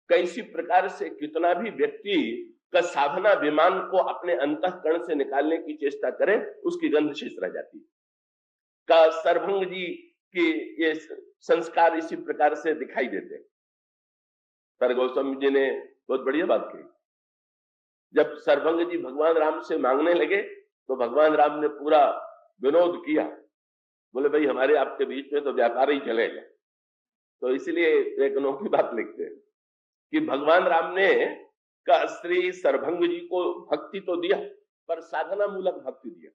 कैसी प्रकार से कितना भी व्यक्ति का साधना विमान को अपने अंतःकरण से निकालने की चेष्टा करे, उसकी गंध शेष रह जाती है। का सरभंग जी की ये संस्कार इसी प्रकार से दिखाई देते हैं। पर गौतम जी ने बहुत बढ़िया बात कही। जब सरभंग जी भगवान राम से मांगने लगे तो भगवान राम ने पूरा विनोद किया, बोले भाई हमारे आपके बीच में तो व्यापार ही चलेगा। तो इसलिए एक अनोखी बात लिखते हैं कि भगवान राम ने का श्री सरभंग जी को भक्ति तो दिया, पर साधना मूलक भक्ति दिया।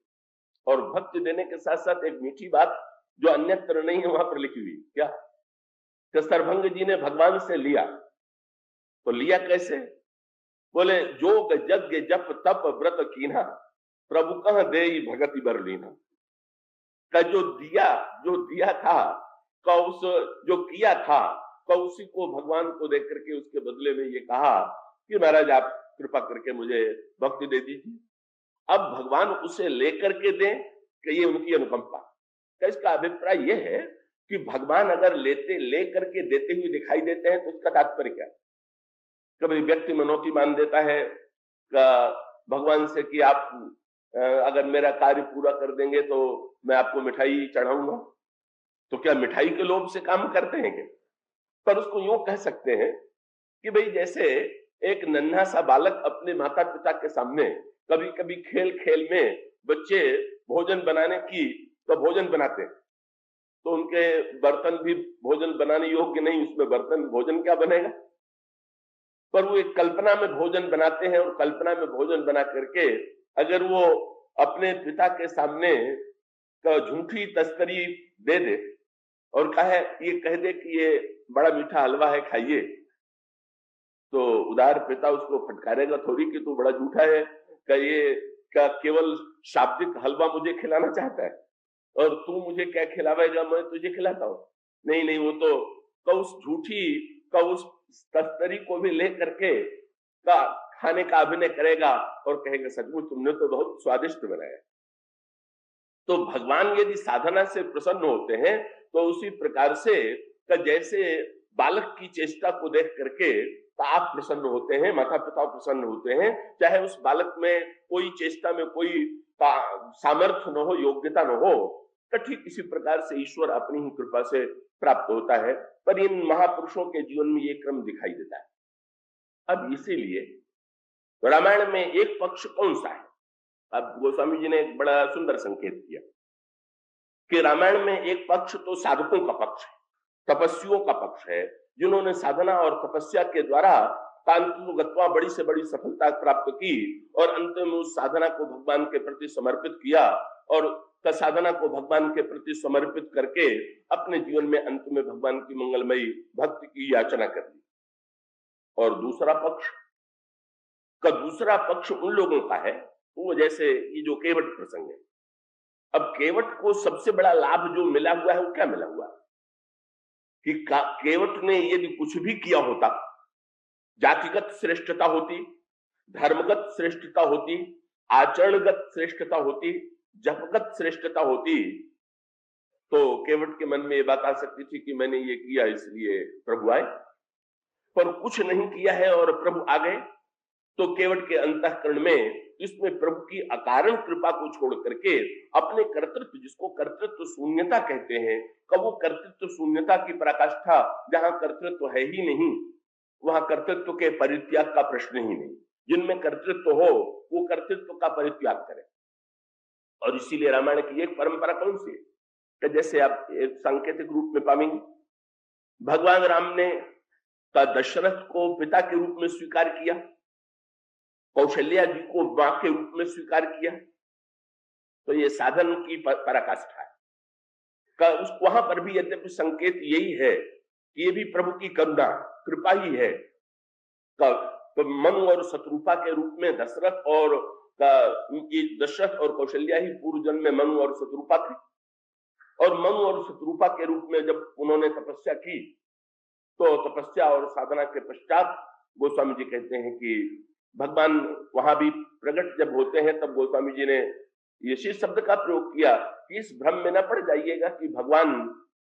और भक्ति देने के साथ साथ एक मीठी बात जो अन्यत्र नहीं है वहां पर लिखी हुई, क्या कि सरभंग जी ने भगवान से लिया। तो लिया कैसे? बोले जोग यज्ञ जप तप व्रत कीना, प्रभु कह दे भगति बरलीना। का जो दिया था का उस जो किया था का उसी को भगवान को देख करके उसके बदले में ये कहा कि महाराज आप कृपा करके मुझे भक्ति दे दीजिए। अब भगवान उसे लेकर के दें कि ये उनकी अनुकंपा का। इसका अभिप्राय यह है कि भगवान अगर ले करके देते हुए दिखाई देते हैं तो उसका तात्पर्य क्या? कभी व्यक्ति मनौती मान देता है भगवान से कि आप अगर मेरा कार्य पूरा कर देंगे तो मैं आपको मिठाई चढ़ाऊंगा। तो क्या मिठाई के लोभ से काम करते हैं क्या? पर उसको यूं कह सकते हैं कि भाई जैसे एक नन्हा सा बालक अपने माता पिता के सामने कभी कभी खेल खेल में बच्चे भोजन बनाने की तो भोजन बनाते हैं, तो उनके बर्तन भी भोजन बनाने योग्य नहीं, उसमें बर्तन भोजन क्या बनेगा। पर वो एक कल्पना में भोजन बनाते हैं और कल्पना में भोजन बना करके अगर वो अपने पिता के सामने झूठी तस्करी दे दे और ये कह दे कि ये बड़ा मीठा हलवा है खाइए, तो उदार पिता उसको फटकारेगा थोड़ी कि तू बड़ा झूठा है, क्या केवल शाब्दिक हलवा मुझे खिलाना चाहता है और तू मुझे क्या खिलावेगा, मैं तुझे खिलाता हूं। नहीं, वो तो उस झूठी का उस तस्करी को भी ले करके खाने का अभिनय करेगा और कहेगा सचमुच तुमने तो बहुत स्वादिष्ट बनाया। तो भगवान यदि साधना से प्रसन्न होते हैं तो उसी प्रकार से जैसे बालक की चेष्टा को देख करके आप प्रसन्न होते हैं, माता पिता प्रसन्न होते हैं, चाहे उस बालक में कोई चेष्टा में कोई सामर्थ्य न हो, योग्यता न हो, तो ठीक इसी प्रकार से ईश्वर अपनी ही कृपा से प्राप्त होता है। पर इन महापुरुषों के जीवन में ये क्रम दिखाई देता है। अब इसीलिए रामायण में एक पक्ष कौन सा है? अब गोस्वामी जी ने एक बड़ा सुंदर संकेत किया कि रामायण में एक पक्ष तो साधकों का पक्ष है, तपस्वियों का पक्ष है, जिन्होंने साधना और तपस्या के द्वारा तांत्रिकत्वा बड़ी से बड़ी सफलता प्राप्त की और अंत में उस साधना को भगवान के प्रति समर्पित किया और साधना को भगवान के प्रति समर्पित करके अपने जीवन में अंत में भगवान की मंगलमयी भक्ति की याचना कर दी। और दूसरा पक्ष उन लोगों का है वो जैसे ये जो केवट प्रसंग है। अब केवट को सबसे बड़ा लाभ जो मिला हुआ है वो क्या मिला हुआ है कि केवट ने यदि कुछ भी किया होता, जातिगत श्रेष्ठता होती, धर्मगत श्रेष्ठता होती, आचरणगत श्रेष्ठता होती, जपगत श्रेष्ठता होती, तो केवट के मन में ये बात आ सकती थी कि मैंने ये किया इसलिए प्रभु आए। पर कुछ नहीं किया है और प्रभु आ गए, तो केवट के अंतःकरण में इसमें प्रभु की अकारण कृपा को छोड़ करके अपने कर्तृत्व, जिसको कर्तृत्व शून्यता कहते हैं, कब वो कर्तृत्व शून्यता की पराकाष्ठा, जहां कर्तृत्व है ही नहीं वहां कर्तृत्व के परित्याग का प्रश्न ही नहीं। जिनमें कर्तृत्व हो वो कर्तृत्व का परित्याग करें। और इसीलिए रामायण की एक परंपरा कौन सी है, जैसे आप एक सांकेतिक रूप में पाएंगे, भगवान राम ने दशरथ को पिता के रूप में स्वीकार किया, कौशल्या जी को मां के रूप में स्वीकार किया, तो ये साधन की पराकाष्ठा है। वहां पर भी यद्यपि संकेत यही है कि ये भी प्रभु की करुणा कृपा ही है। तो मनु और शत्रुपा के रूप में दशरथ और कौशल्या ही पूर्व जन्म में मनु और शत्रुपा थे, और मनु और शत्रुपा के रूप में जब उन्होंने तपस्या की तो तपस्या और साधना के पश्चात गोस्वामी जी कहते हैं कि भगवान वहां भी प्रकट जब होते हैं तब गोस्वामी जी ने इसी शब्द का प्रयोग किया कि इस भ्रम में न पड़ जाइएगा कि भगवान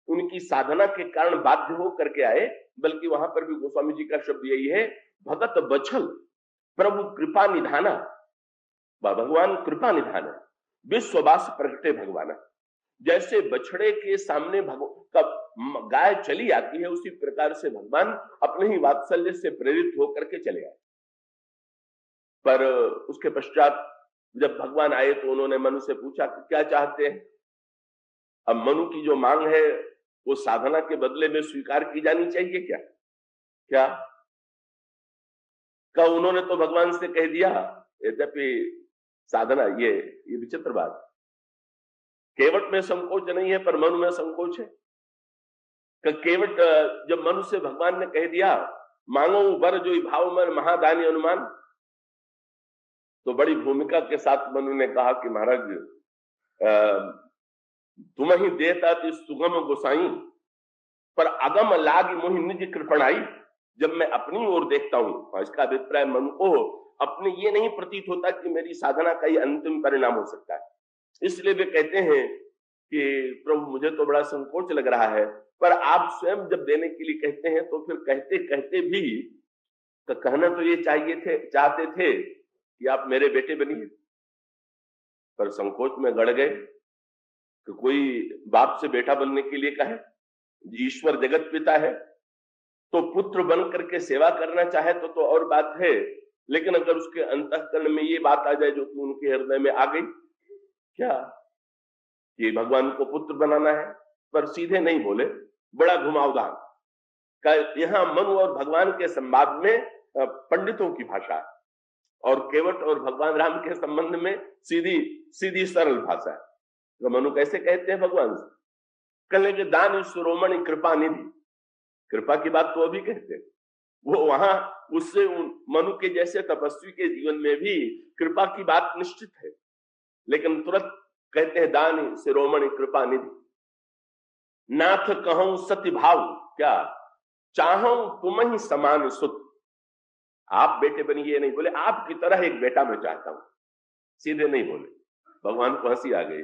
उनकी साधना के कारण बाध्य हो करके आए, बल्कि वहां पर भी गोस्वामी जी का शब्द यही है, भगत बछल प्रभु कृपा निधाना, भगवान कृपा निधाना, विश्ववास प्रगटे भगवान। जैसे बछड़े के सामने गाय चली आती है, उसी प्रकार से भगवान अपने ही वात्सल्य से प्रेरित होकर के चले आए। पर उसके पश्चात जब भगवान आए तो उन्होंने मनु से पूछा कि क्या चाहते हैं। अब मनु की जो मांग है वो साधना के बदले में स्वीकार की जानी चाहिए क्या? क्या का उन्होंने तो भगवान से कह दिया, यद्यपि साधना ये विचित्र बात, केवट में संकोच नहीं है पर मनु में संकोच है। केवट जब मनु से भगवान ने कह दिया मांगो वर जो भाव मन महादानी अनुमान, तो बड़ी भूमिका के साथ मनु ने कहा कि महाराज तुम ही देता थी सुगम गोसाई, पर अगम लाग मोहि निज कृपणाई। जब मैं अपनी ओर देखता हूं, इसका अभिप्राय मनु को अपने ये नहीं प्रतीत होता कि मेरी साधना का ही अंतिम परिणाम हो सकता है, इसलिए वे कहते हैं कि प्रभु मुझे तो बड़ा संकोच लग रहा है, पर आप स्वयं जब देने के लिए कहते हैं तो फिर कहते कहते भी तो कहना तो ये चाहते थे कि आप मेरे बेटे बनिए, पर संकोच में गड़ गए कि कोई बाप से बेटा बनने के लिए कहे, ईश्वर जगत पिता है तो पुत्र बन करके सेवा करना चाहे तो और बात है, लेकिन अगर उसके अंतःकरण में ये बात आ जाए जो कि उनके हृदय में आ गई, क्या ये भगवान को पुत्र बनाना है, पर सीधे नहीं बोले, बड़ा घुमावदार का। यहाँ मनु और भगवान के संवाद में पंडितों की भाषा और केवट और भगवान राम के संबंध में सीधी सरल भाषा है। तो मनु कैसे कहते हैं भगवान से, कहने के दान शिरोमणि कृपा निधि, कृपा की बात तो अभी कहते हैं, वो वहां उससे मनु के जैसे तपस्वी के जीवन में भी कृपा की बात निश्चित है, लेकिन तुरंत कहते हैं दान शिरोमणि कृपा निधि, नाथ कहूं सत्य भाव, क्या चाहूं तुम ही समान सुत। आप बेटे बनिए नहीं बोले, आपकी तरह एक बेटा मैं चाहता हूं, सीधे नहीं बोले। भगवान को हंसी आ गई,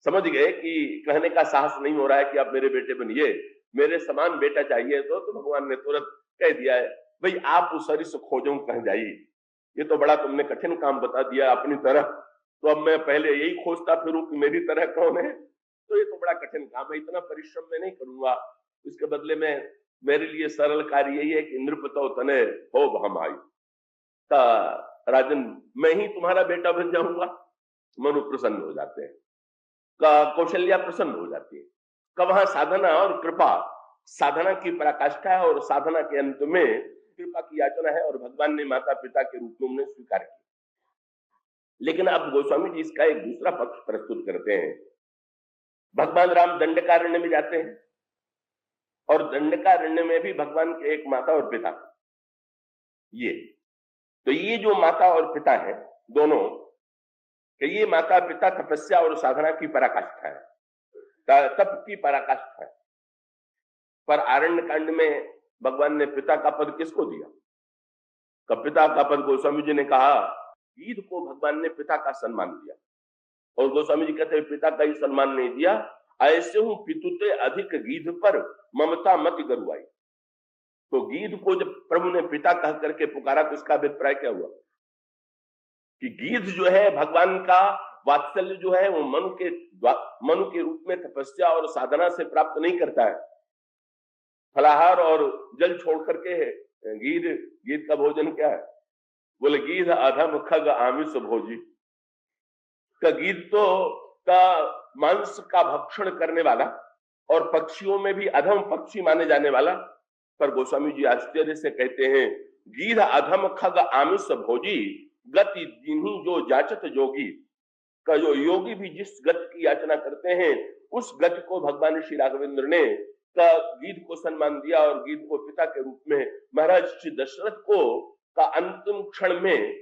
समझ गए कि कहने का साहस नहीं हो रहा है कि आप मेरे बेटे बनिए, मेरे समान बेटा चाहिए तो भगवान ने तुरंत कह दिया है, भाई आप उस सरिस खोजों कह जाइए, ये तो बड़ा तुमने कठिन काम बता दिया अपनी तरह, तो अब मैं पहले यही खोजता फिरूं कि मेरी तरह कौन है, तो ये तो बड़ा कठिन काम है, इतना परिश्रम मैं नहीं करूंगा, इसके बदले में मेरे लिए सरल कार्य यही है कि नृपतो तने हो हम आयु, राजन मैं ही तुम्हारा बेटा बन जाऊंगा। मनु प्रसन्न हो जाते हैं, कौशल्या प्रसन्न हो जाती है। का वहां साधना और कृपा, साधना की पराकाष्ठा है और साधना के अंत में कृपा की याचना है, और भगवान ने माता पिता के रूप में उन्हें स्वीकार किया। लेकिन अब गोस्वामी जी इसका एक दूसरा पक्ष प्रस्तुत करते हैं। भगवान राम दंडकारण्य में जाते हैं और दंडकारण्य में भी भगवान के एक माता और पिता, ये जो माता और पिता है दोनों, ये माता पिता तपस्या और साधना की पराकाष्ठा है, तप की पराकाष्ठा है। पर आरण्य कांड में भगवान ने पिता का पद किसको दिया? पिता का पद गोस्वामी जी ने कहा गीध को भगवान ने पिता का सम्मान दिया, और गोस्वामी जी कहते हैं पिता का ही सम्मान नहीं दिया, ऐसे हूं पितुते अधिक गीध पर ममता मत गरुआई। तो गीध को जब प्रभु ने पिता कह करके पुकारा तो इसका अभिप्राय क्या हुआ कि गीध जो है भगवान का वात्सल्य जो है वो मनु के रूप में तपस्या और साधना से प्राप्त नहीं करता है। फलाहार और जल छोड़ करके है गीध का भोजन क्या है? बोले गीध अधम खग आमिष भोजी, का गीध तो का मांस का भक्षण करने वाला और पक्षियों में भी अधम पक्षी माने जाने वाला। पर गोस्वामी जी आश्चर्य से कहते हैं गीध अधम खग आमिष भोजी गति जिन्हीं जो जाचत जोगी, का जो योगी भी जिस गति की याचना करते हैं उस गति को भगवान श्री राघवेंद्र ने का गीध को सम्मान दिया, और गीध को पिता के रूप में महाराज श्री दशरथ को का अंतिम क्षण में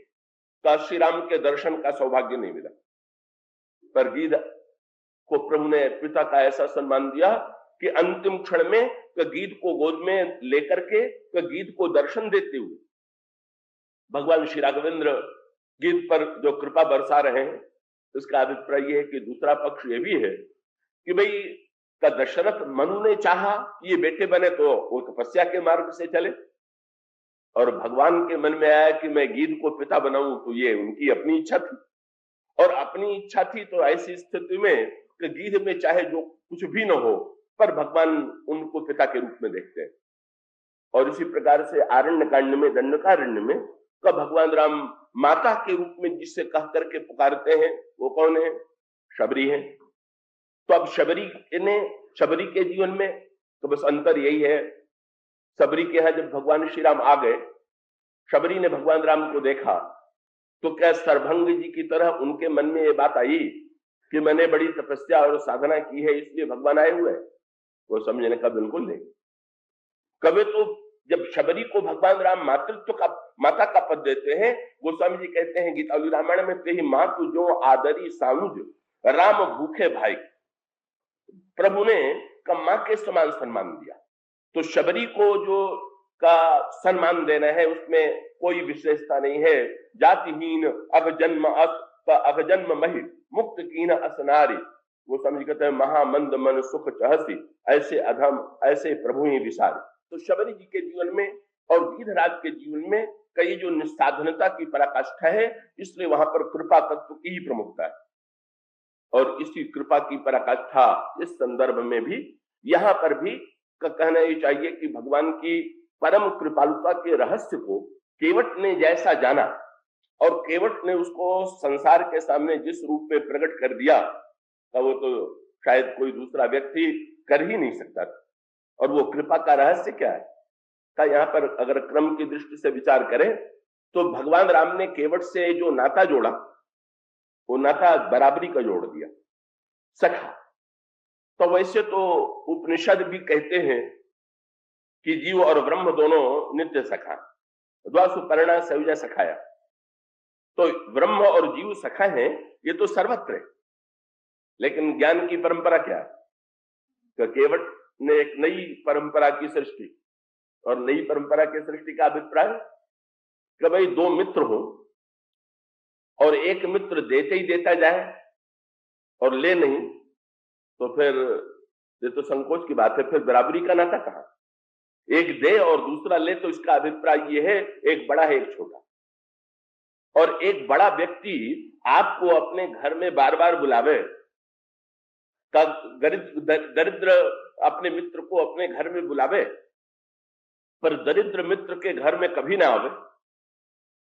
का श्री राम के दर्शन का सौभाग्य नहीं मिला, पर गीध को प्रभु ने पिता का ऐसा सम्मान दिया कि अंतिम क्षण में गीध को गोद में लेकर के गीध को दर्शन देते हुए भगवान श्री राघवेंद्र गीध पर जो कृपा बरसा रहे हैं। इसका अभिप्राय यह है कि दूसरा पक्ष यह भी है कि भाई का दशरथ मनु ने चाहा ये बेटे बने तो वो तपस्या के मार्ग से चले, और भगवान के मन में आया कि मैं गीध को पिता बनाऊं, तो ये उनकी अपनी इच्छा थी। और अपनी इच्छा थी तो ऐसी स्थिति में कि गीध में चाहे जो कुछ भी न हो, पर भगवान उनको पिता के रूप में देखते हैं। और इसी प्रकार से आरण्य कांड में, दंडकारण्य में, का भगवान राम माता के रूप में जिससे कह करके पुकारते हैं, वो कौन है? शबरी है। तो अब शबरी के जीवन में तो बस अंतर यही है, शबरी के यहां जब भगवान श्री राम आ गए, शबरी ने भगवान राम को देखा, तो क्या सर्वभंग जी की तरह उनके मन में ये बात आई कि मैंने बड़ी तपस्या और साधना की है इसलिए भगवान आए हुए? वो समझने का बिल्कुल नहीं। कभी तो जब शबरी को भगवान राम मातृत्व का, माता का पद देते हैं, गोस्वामी जी कहते हैं गीतावली रामायण में, ते ही मातु जो आदरी सानुज राम भूखे भाई, प्रभु ने मां के समान सम्मान दिया। तो शबरी को जो का सम्मान देना है उसमें कोई विशेषता नहीं है। जातिहीन अगजन्म महि मुक्त कीन असनारी, वो समझ कहते हैं महामंद मन सुख चहसी, ऐसे अधम ऐसे प्रभु ही विसारे। तो शबरी जी के जीवन में और गीधराज के जीवन में कई जो निस्साधनता की पराकाष्ठा है, इसलिए वहां पर कृपा तत्व की ही प्रमुखता है। और इसी कृपा की पराकाष्ठा इस संदर्भ में भी, यहां पर भी कहना ही चाहिए कि भगवान की परम कृपालुता के रहस्य को केवट ने जैसा जाना, और केवट ने उसको संसार के सामने जिस रूप में प्रकट कर दिया, वो तो शायद कोई दूसरा व्यक्ति कर ही नहीं सकता। और वो कृपा का रहस्य क्या है का यहाँ पर अगर क्रम की दृष्टि से विचार करें, तो भगवान राम ने केवट से जो नाता जोड़ा, वो नाता बराबरी का जोड़ दिया, सखा। तो वैसे तो उपनिषद भी कहते हैं कि जीव और ब्रह्म दोनों नित्य सखा, द्वासुपर्णा सयुजा सखाया। तो ब्रह्म और जीव सखा हैं, ये तो सर्वत्र है। लेकिन ज्ञान की परंपरा क्या है? तो केवट ने एक नई परंपरा की सृष्टि, और नई परंपरा के सृष्टि का अभिप्राय कि भाई दो मित्र हो और एक मित्र देते ही देता जाए और ले नहीं, तो फिर ये तो संकोच की बात है, फिर बराबरी का नाता कहां? एक दे और दूसरा ले, तो इसका अभिप्राय ये है एक बड़ा है एक छोटा। और एक बड़ा व्यक्ति आपको अपने घर में बार बार बुलावे, दरिद्र अपने मित्र को अपने घर में बुलावे, पर दरिद्र मित्र के घर में कभी ना आवे,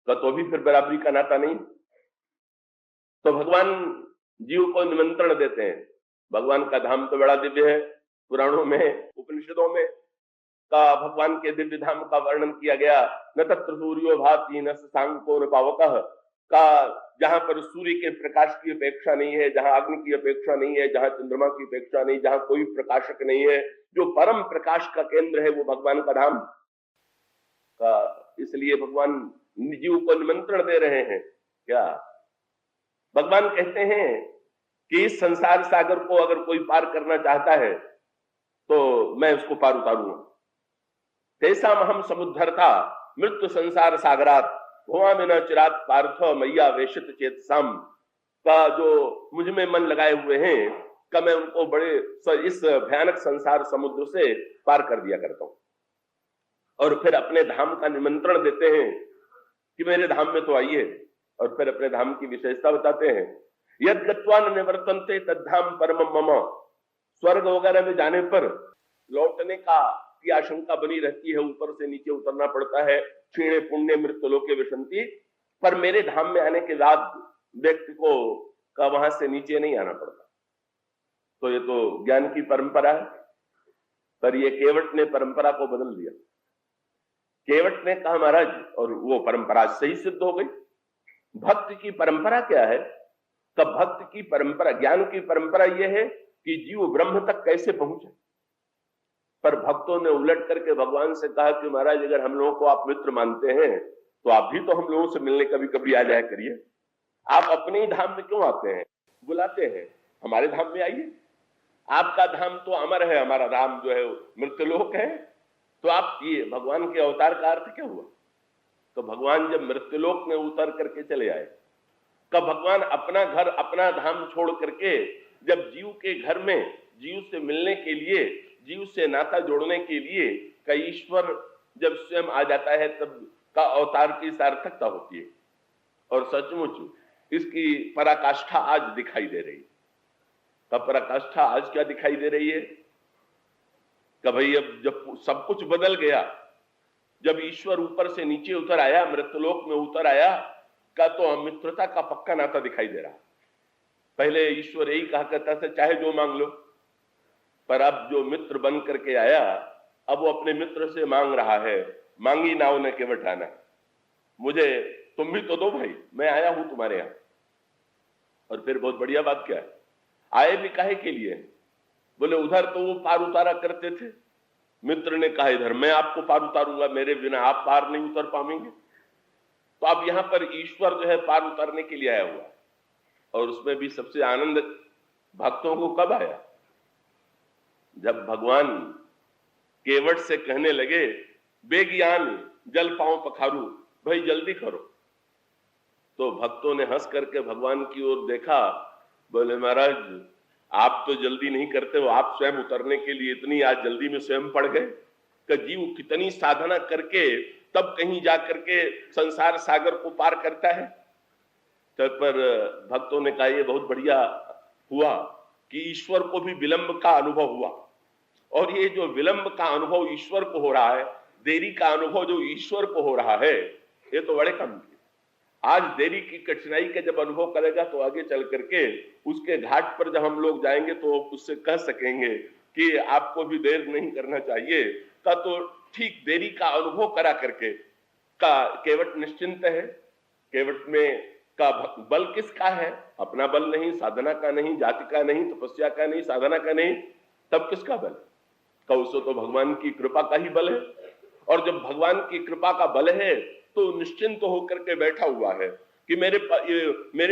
तो भी फिर बराबरी का नाता नहीं। तो भगवान जीव को निमंत्रण देते हैं। भगवान का धाम तो बड़ा दिव्य है, पुराणों में उपनिषदों में का भगवान के दिव्य धाम का वर्णन किया गया। न तत्र सूर्यो भाति न शशांको न पावकः, का जहां पर सूर्य के प्रकाश की अपेक्षा नहीं है, जहां अग्नि की अपेक्षा नहीं है, जहां चंद्रमा की अपेक्षा नहीं, जहां कोई प्रकाशक नहीं है, जो परम प्रकाश का केंद्र है वो भगवान का धाम का। इसलिए भगवान जीव को निमंत्रण दे रहे हैं। क्या भगवान कहते हैं कि इस संसार सागर को अगर कोई पार करना चाहता है तो मैं उसको पार उतारूंगा। तेसा हम समुद्धरता मृत्यु संसार सागरात भुआ में न चिरात पार्थ मैया वेशित चेतसाम, का जो मुझ में मन लगाए हुए हैं का मैं उनको बड़े इस भयानक संसार समुद्र से पार कर दिया करता हूं। और फिर अपने धाम का निमंत्रण देते हैं कि मेरे धाम में तो आइए, और फिर अपने धाम की विशेषता बताते हैं। यद गत्वा न निवर्तन्ते तद्धाम परम मम, स्वर्ग वगैरह में जाने पर लौटने का की आशंका बनी रहती है, ऊपर से नीचे उतरना पड़ता है, क्षीणे पुण्य मृत्यु लोके विशंति, पर मेरे धाम में आने के बाद व्यक्ति को का वहां से नीचे नहीं आना पड़ता। तो ये तो ज्ञान की परंपरा है, पर ये केवट ने परंपरा को बदल दिया। केवट ने कहा महाराज, और वो परंपरा सही सिद्ध हो गई। भक्ति की परंपरा क्या है? तब भक्ति की परंपरा, ज्ञान की परंपरा यह है कि जीव ब्रह्म तक कैसे पहुंचे। पर भक्तों ने उलट करके भगवान से कहा कि महाराज अगर हम लोगों को आप मित्र मानते हैं तो आप भी तो हम लोगों से मिलने कभी कभी आ जाया करिए। आप अपने ही धाम में क्यों आते हैं, बुलाते हैं, हमारे धाम में आइए। आपका धाम तो अमर है, हमारा धाम जो है मृत्युलोक है। तो आप ये भगवान के अवतार का अर्थ क्या हुआ? तो भगवान जब मृत्युलोक में उतर करके चले आए, तब भगवान अपना घर अपना धाम छोड़ करके जब जीव के घर में जीव से मिलने के लिए, जीव से नाता जोड़ने के लिए का ईश्वर जब स्वयं आ जाता है तब का अवतार की सार्थकता होती है। और सचमुच इसकी पराकाष्ठा आज दिखाई दे रही। का पराकाष्ठा आज क्या दिखाई दे रही है कि भाई अब जब सब कुछ बदल गया, जब ईश्वर ऊपर से नीचे उतर आया, मृतलोक में उतर आया, का तो मित्रता का पक्का नाता दिखाई दे रहा। पहले ईश्वर यही कहा करता था चाहे जो मांग लो, पर अब जो मित्र बन करके आया, अब वो अपने मित्र से मांग रहा है, मांगी नाव ने केवट आना, मुझे तुम भी तो दो भाई, मैं आया हूं तुम्हारे यहां। और फिर बहुत बढ़िया बात क्या है, आए भी काहे के लिए? बोले उधर तो वो पार उतारा करते थे, मित्र ने कहा इधर मैं आपको पार उतारूंगा, मेरे बिना आप पार नहीं उतर पाएंगे। तो अब यहां पर ईश्वर जो है पार उतारने के लिए आया हुआ है। और उसमें भी सबसे आनंद भक्तों को कब आया? जब भगवान केवट से कहने लगे बेगियान जल पांव पखारू, भाई जल्दी करो। तो भक्तों ने हंस करके भगवान की ओर देखा, बोले महाराज आप तो जल्दी नहीं करते हो, आप स्वयं उतरने के लिए इतनी आज जल्दी में स्वयं पड़ गए कि जीव कितनी साधना करके तब कहीं जाकर के संसार सागर को पार करता है। तब पर भक्तों ने कहा ये बहुत बढ़िया हुआ कि ईश्वर को भी विलंब का अनुभव हुआ। और ये जो विलंब का अनुभव ईश्वर को हो रहा है, देरी का अनुभव जो ईश्वर को हो रहा है, ये तो बड़े कम की। आज देरी की कठिनाई का जब अनुभव करेगा तो आगे चल करके उसके घाट पर जब हम लोग जाएंगे तो उससे कह सकेंगे कि आपको भी देर नहीं करना चाहिए का। तो ठीक देरी का अनुभव करा करके का केवट निश्चिंत है। केवट में का बल किसका है? अपना बल नहीं, साधना का नहीं, जाति का नहीं, तपस्या का नहीं, साधना का नहीं, तब किसका बल? उसको तो भगवान की कृपा का ही बल है। और जब भगवान की कृपा का बल है तो निश्चिंत तो होकर के बैठा हुआ है कि मेरे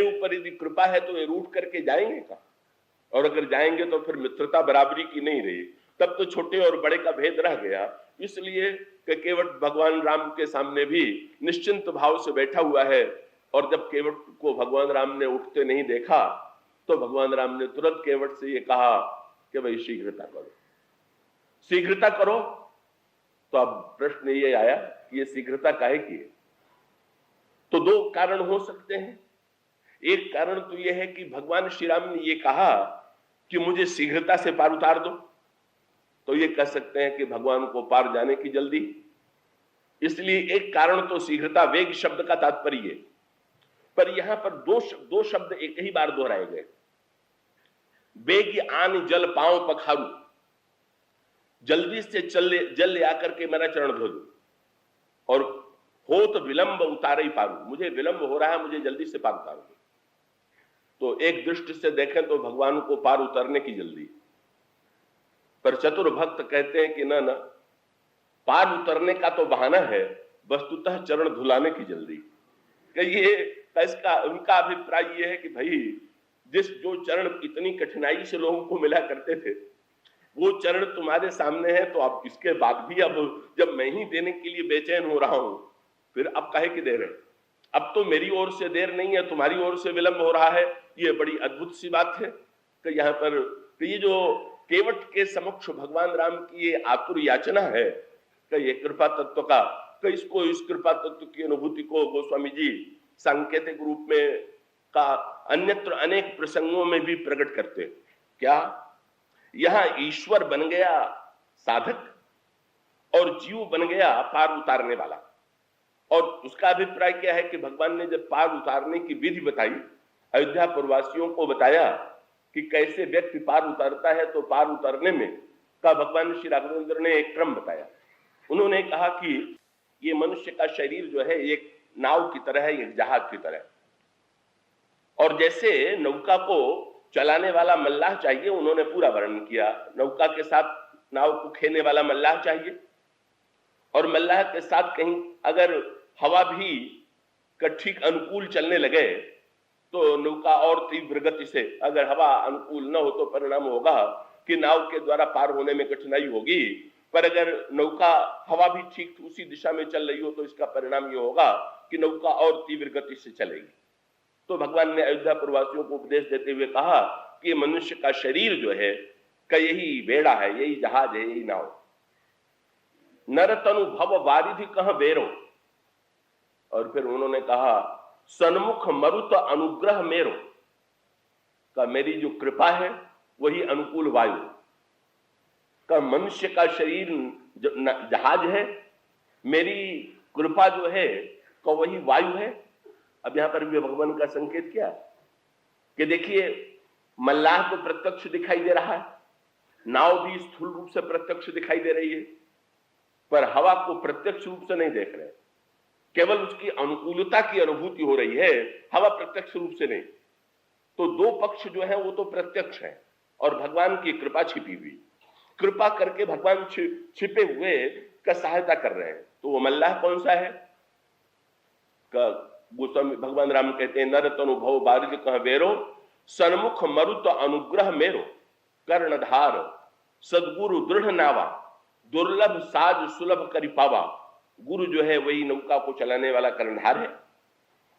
ऊपर यदि कृपा है तो ये रूठ करके जाएंगे का? और अगर जाएंगे तो फिर मित्रता बराबरी की नहीं रही, तब तो छोटे और बड़े का भेद रह गया। इसलिए केवट भगवान राम के सामने भी निश्चिंत भाव से बैठा हुआ है। और जब केवट को भगवान राम ने उठते नहीं देखा तो भगवान राम ने तुरंत केवट से ये कहा कि भाई शीघ्रता करो, शीघ्रता करो। तो अब प्रश्न ये आया कि ये शीघ्रता काहे की है? तो दो कारण हो सकते हैं। एक कारण तो यह है कि भगवान श्री राम ने ये कहा कि मुझे शीघ्रता से पार उतार दो, तो ये कह सकते हैं कि भगवान को पार जाने की जल्दी। इसलिए एक कारण तो शीघ्रता, वेग शब्द का तात्पर्य है। पर यहां पर दो शब्द एक ही बार दोहराए गए। बेग आन जल पांव पखारू, जल्दी से जल ले आकर के मेरा चरण धो दो। और हो तो विलंब उतारे ही पारू, मुझे विलंब हो रहा है, मुझे जल्दी से पार उतार दो। तो एक दृष्टि से देखें तो भगवान को पार उतरने की जल्दी। पर चतुर भक्त कहते हैं कि ना ना, पार उतरने का तो बहाना है, वस्तुतः चरण धुलाने की जल्दी। ये इसका उनका अभिप्राय यह है कि भाई जो चरण इतनी कठिनाई से लोगों को मिला करते थे, वो चरण तुम्हारे सामने है, तो अब इसके बाद भी अब जब मैं ही देने के लिए बेचैन हो रहा हूं, फिर अब काहे की देर है? अब तो मेरी ओर से देर नहीं है, तुम्हारी ओर से विलंब हो रहा है। ये बड़ी अद्भुत सी बात है। तो यहाँ पर तो ये जो केवट के समक्ष भगवान राम की ये आतुर याचना है कि ये कृपा तत्व का, तो इसको, इस कृपा तत्व की अनुभूति को गोस्वामी जी सांकेतिक रूप में का अन्यत्र अनेक प्रसंगों में भी प्रकट करते हैं। क्या यहां ईश्वर बन गया साधक और जीव बन गया पार उतारने वाला। और उसका अभिप्राय क्या है कि भगवान ने जब पार उतारने की विधि बताई, अयोध्या पुरवासियों को बताया कि कैसे व्यक्ति पार उतरता है, तो पार उतरने में का भगवान श्री राघवेंद्र ने एक क्रम बताया। उन्होंने कहा कि ये मनुष्य का शरीर जो है एक नाव की तरह है, एक जहाज की तरह। और जैसे नौका को चलाने वाला मल्लाह चाहिए, उन्होंने पूरा वर्णन किया। नौका के साथ नाव को खेने वाला मल्लाह चाहिए, और मल्लाह के साथ कहीं अगर हवा भी ठीक अनुकूल चलने लगे तो नौका और तीव्र गति से, अगर हवा अनुकूल न हो तो परिणाम होगा कि नाव के द्वारा पार होने में कठिनाई होगी। पर अगर नौका हवा भी ठीक उसी दिशा में चल रही हो तो इसका परिणाम यह होगा कि नौका और तीव्र गति से चलेगी। तो भगवान ने अयोध्या प्रवासियों को उपदेश देते हुए कहा कि मनुष्य का शरीर जो है का यही बेड़ा है, यही जहाज है, यही नाव। नर तनु भव वारिधि कह बेरो। और फिर उन्होंने कहा सन्मुख मरुत अनुग्रह मेरो, का मेरी जो कृपा है वही अनुकूल वायु, का मनुष्य का शरीर जहाज है, मेरी कृपा जो है का वही वायु है। अब यहां पर भी भगवान का संकेत क्या है कि देखिए, मल्लाह तो प्रत्यक्ष दिखाई दे रहा है, नाव भी स्थूल रूप से प्रत्यक्ष दिखाई दे रही है, पर हवा को प्रत्यक्ष रूप से नहीं देख रहे, केवल उसकी अनुकूलता की अनुभूति हो रही है, हवा प्रत्यक्ष रूप से नहीं। तो दो पक्ष जो है वो तो प्रत्यक्ष है और भगवान की कृपा छिपी हुई, कृपा करके भगवान छिपे हुए का सहायता कर रहे हैं। तो वो मल्लाह कौन सा है? गोस्वामी भगवान राम कहते हैं नर तनु भव बारिज कह बेरो, सन्मुख मरुत अनुग्रह मेरो, कर्णधार सदगुरु दृढ़ नावा, दुर्लभ साज सुलभ करी पावा। गुरु जो है वही नौका को चलाने वाला कर्णधार है।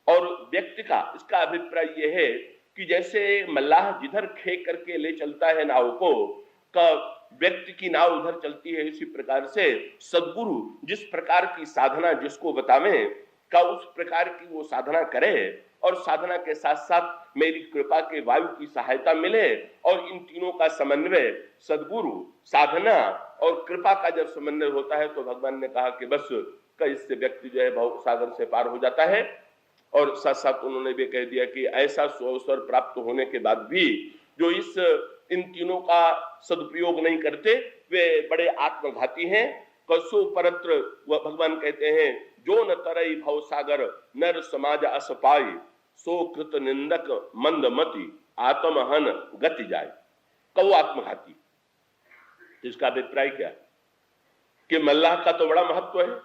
और व्यक्ति का इसका अभिप्राय यह है कि जैसे मल्लाह जिधर खे करके ले चलता है नाव को, का व्यक्ति की नाव उधर चलती है, इसी प्रकार से सदगुरु जिस प्रकार की साधना जिसको बतावे का उस प्रकार की वो साधना करे, और साधना के साथ साथ मेरी कृपा के वायु की सहायता मिले, और इन तीनों का समन्वय सदगुरु साधना और कृपा का जब समन्वय होता है तो भगवान ने कहा कि बस का इससे व्यक्ति जो है भव सागर से पार हो जाता है। और साथ साथ उन्होंने भी कह दिया कि ऐसा अवसर प्राप्त होने के बाद भी जो इन तीनों का सदुपयोग नहीं करते वे बड़े आत्मघाती हैं। कसो परत्र वह भगवान कहते हैं जो न तरई भव सागर नर समाज अस पाई, सो कृत निंदक मंदमति आत्महन गति जाए। कौ आत्मघाती, इसका अभिप्राय क्या कि मल्लाह का तो बड़ा महत्व है,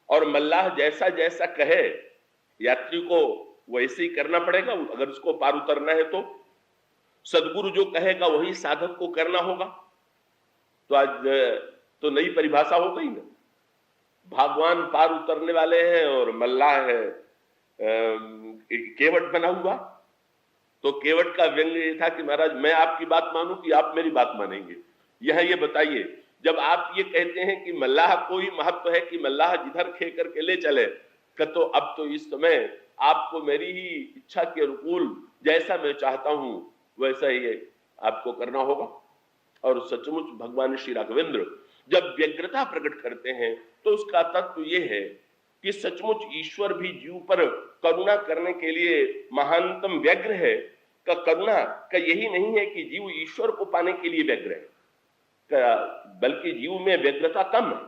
और मल्लाह जैसा जैसा कहे यात्री को वैसे ही करना पड़ेगा। अगर उसको पार उतरना है तो सदगुरु जो कहेगा वही साधक को करना होगा। तो आज तो नई परिभाषा हो गई ना, भगवान पार उतरने वाले हैं और मल्लाह है केवट बना हुआ। तो केवट का व्यंग ये था कि महाराज मैं आपकी बात मानूं कि आप मेरी बात मानेंगे। यह ये बताइए, जब आप ये कहते हैं कि मल्लाह को ही महत्व है कि मल्लाह जिधर खे करके ले चले, तो अब तो इस समय आपको मेरी ही इच्छा के अनुकूल जैसा मैं चाहता हूं वैसा ही आपको करना होगा। और सचमुच भगवान श्री राघवेंद्र जब व्यग्रता प्रकट करते हैं तो उसका तत्व यह है कि सचमुच ईश्वर भी जीव पर करुणा करने के लिए महानतम व्यग्र है। का करुणा का यही नहीं है कि जीव ईश्वर को पाने के लिए व्यग्र है, बल्कि जीव में व्यग्रता कम है।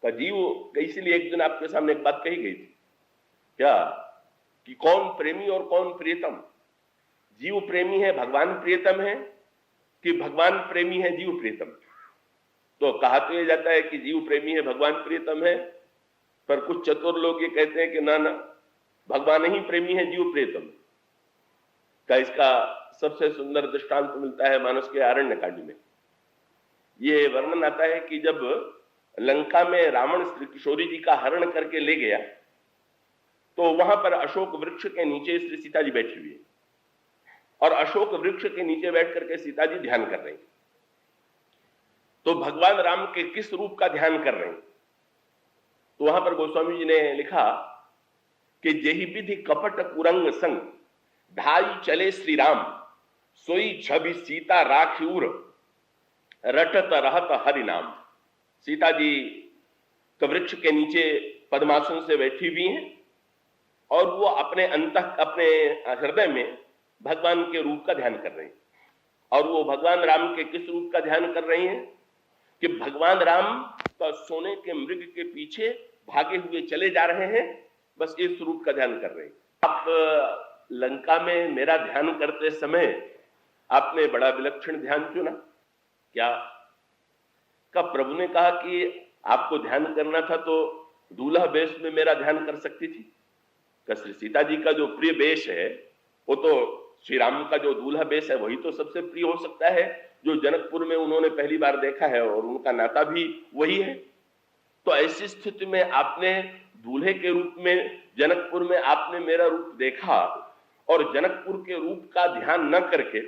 का जीव इसलिए एक दिन आपके सामने एक बात कही गई थी क्या कि कौन प्रेमी और कौन प्रियतम। जीव प्रेमी है भगवान प्रियतम है कि भगवान प्रेमी है जीव प्रियतम। तो कहा तो ये जाता है कि जीव प्रेमी है भगवान प्रियतम है, पर कुछ चतुर लोग ये कहते हैं कि ना ना भगवान ही प्रेमी है जीव प्रियतम का। इसका सबसे सुंदर दृष्टांत मिलता है मानस के आरण्यकांड में। ये वर्णन आता है कि जब लंका में रावण श्री किशोरी जी का हरण करके ले गया तो वहां पर अशोक वृक्ष के नीचे श्री सीता जी बैठी हुई है, और अशोक वृक्ष के नीचे बैठ करके सीता जी ध्यान कर रही। तो भगवान राम के किस रूप का ध्यान कर रहे हैं? तो वहां पर गोस्वामी जी ने लिखा कि जेहि विधि कपट कुरंग संग ढाई चले श्री राम, सोई छवि सीता राखिउर रटत रहत हरि नाम। सीता जी वृक्ष के नीचे पद्मासन से बैठी हुई हैं और वो अपने हृदय में भगवान के रूप का ध्यान कर रही हैं। और वो भगवान राम के किस रूप का ध्यान कर रही हैं कि भगवान राम का सोने के मृग के पीछे भागे हुए चले जा रहे हैं, बस इस रूप का ध्यान कर रहे हैं। आप लंका में मेरा ध्यान करते समय आपने बड़ा विलक्षण ध्यान चुना क्या? का प्रभु ने कहा कि आपको ध्यान करना था तो दूल्हा वेश में मेरा ध्यान कर सकती थी। का श्री सीता जी का जो प्रिय वेश है वो तो श्री राम का जो दूल्हा वेश है वही तो सबसे प्रिय हो सकता है, जो जनकपुर में उन्होंने पहली बार देखा है और उनका नाता भी वही है। तो ऐसी स्थिति में आपने दूल्हे के रूप में जनकपुर में आपने मेरा रूप देखा और जनकपुर के रूप का ध्यान न करके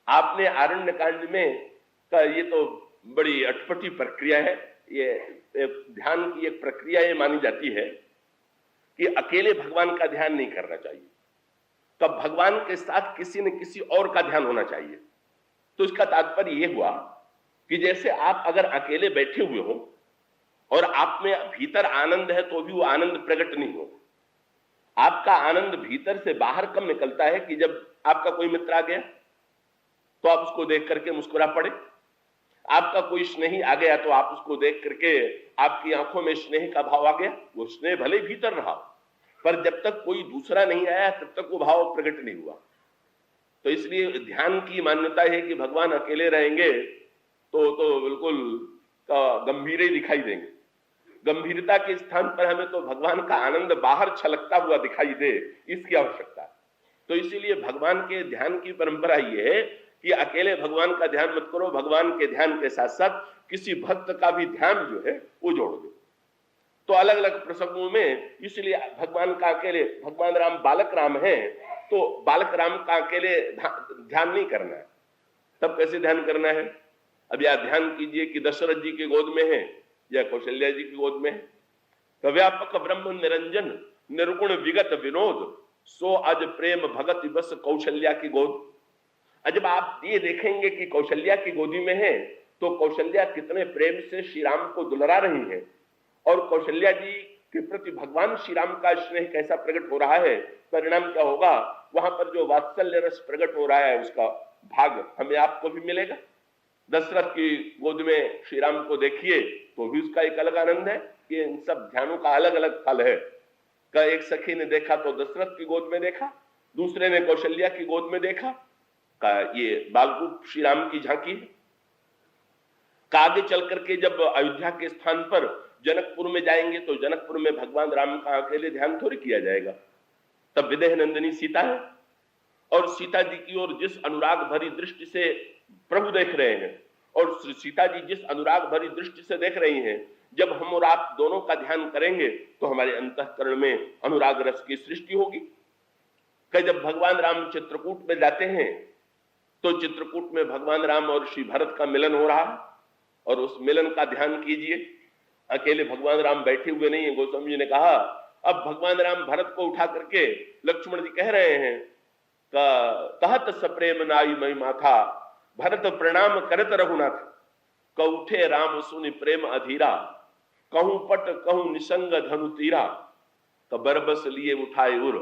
आपने आरण्य कांड में का ये तो बड़ी अटपटी प्रक्रिया है, ये ध्यान की एक प्रक्रिया ये मानी जाती है कि अकेले भगवान का ध्यान नहीं करना चाहिए, तब भगवान के साथ किसी न किसी और का ध्यान होना चाहिए। तो इसका तात्पर्य यह हुआ कि जैसे आप अगर अकेले बैठे हुए हो और आप में भीतर आनंद है तो भी वो आनंद प्रकट नहीं हो। आपका आनंद भीतर से बाहर कब निकलता है कि जब आपका कोई मित्र आ गया तो आप उसको देख करके मुस्कुरा पड़े, आपका कोई स्नेही आ गया तो आप उसको देख करके आपकी आंखों में स्नेह का भाव आ गया। वो स्नेह भले भीतर रहा, पर जब तक कोई दूसरा नहीं आया तब तक वो भाव प्रकट नहीं हुआ। तो इसलिए ध्यान की मान्यता है कि भगवान अकेले रहेंगे तो बिल्कुल गंभीर ही दिखाई देंगे। गंभीरता के स्थान पर हमें तो भगवान का आनंद बाहर छलकता हुआ दिखाई दे, इसकी आवश्यकता है। तो इसीलिए भगवान के ध्यान की परंपरा ये है कि अकेले भगवान का ध्यान मत करो, भगवान के ध्यान के साथ साथ किसी भक्त का भी ध्यान जो है वो जोड़ दो। तो अलग अलग प्रसंगों में इसलिए भगवान का अकेले, भगवान राम बालक राम है तो बालक राम का अकेले ध्यान नहीं करना है। तब कैसे ध्यान करना है? अब या ध्यान कीजिए कि दशरथ जी के गोद में है या कौशल्या जी की गोद में है। तो व्यापक ब्रह्म निरंजन निर्गुण विगत विनोद सो अज प्रेम भगत बस कौशल्या की गोद। जब आप ये देखेंगे कि कौशल्या की गोदी में है तो कौशल्या कितने प्रेम से श्री राम को दुलरा रही है और कौशल्या जी के प्रति भगवान श्री राम का स्नेह कैसा प्रकट हो रहा है, परिणाम क्या होगा? वहां पर जो वात्सल्य रस प्रकट हो रहा है उसका भाग हमें आपको भी मिलेगा। दशरथ की गोद में श्री राम को देखिए तो भी उसका एक अलग आनंद है कि इन सब ध्यानों का अलग अलग फल है। का एक सखी ने देखा तो दशरथ की गोद में देखा, दूसरे ने कौशल्या की गोद में देखा, का ये बालरूप श्री राम की झांकी है। का आगे चल करके जब अयोध्या के स्थान पर जनकपुर में जाएंगे तो जनकपुर में भगवान राम का अकेले ध्यान थोड़ी किया जाएगा। तब विदेह नंदिनी सीता है और सीता जी की ओर जिस अनुराग भरी दृष्टि से प्रभु देख रहे हैं और सीता जी जिस अनुराग भरी दृष्टि से देख रही हैं, जब हम और आप दोनों का ध्यान करेंगे तो हमारे अंतःकरण में अनुराग रस की सृष्टि होगी। कि जब भगवान राम चित्रकूट में जाते हैं तो चित्रकूट में भगवान राम और श्री भरत का मिलन हो रहा है और उस मिलन का ध्यान कीजिए। अकेले भगवान राम बैठे हुए नहीं है। गोस्वामी जी ने कहा अब भगवान राम भरत को उठा करके लक्ष्मण जी कह रहे हैं कहत सप्रेम नाई मई माथा भरत प्रणाम करत रघुनाथ कउठे राम सुनि प्रेम अधीरा कहूं पट कहूं निसंग धनु तीरा बरबस लिए उठाए उर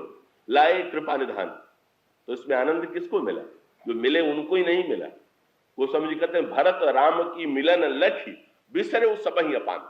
लाए कृपा निधान। तो इसमें आनंद किसको मिला? जो मिले उनको ही नहीं मिला। वो समझ कहते हैं भरत राम की मिलन लखी बिसरे सबहि अपान।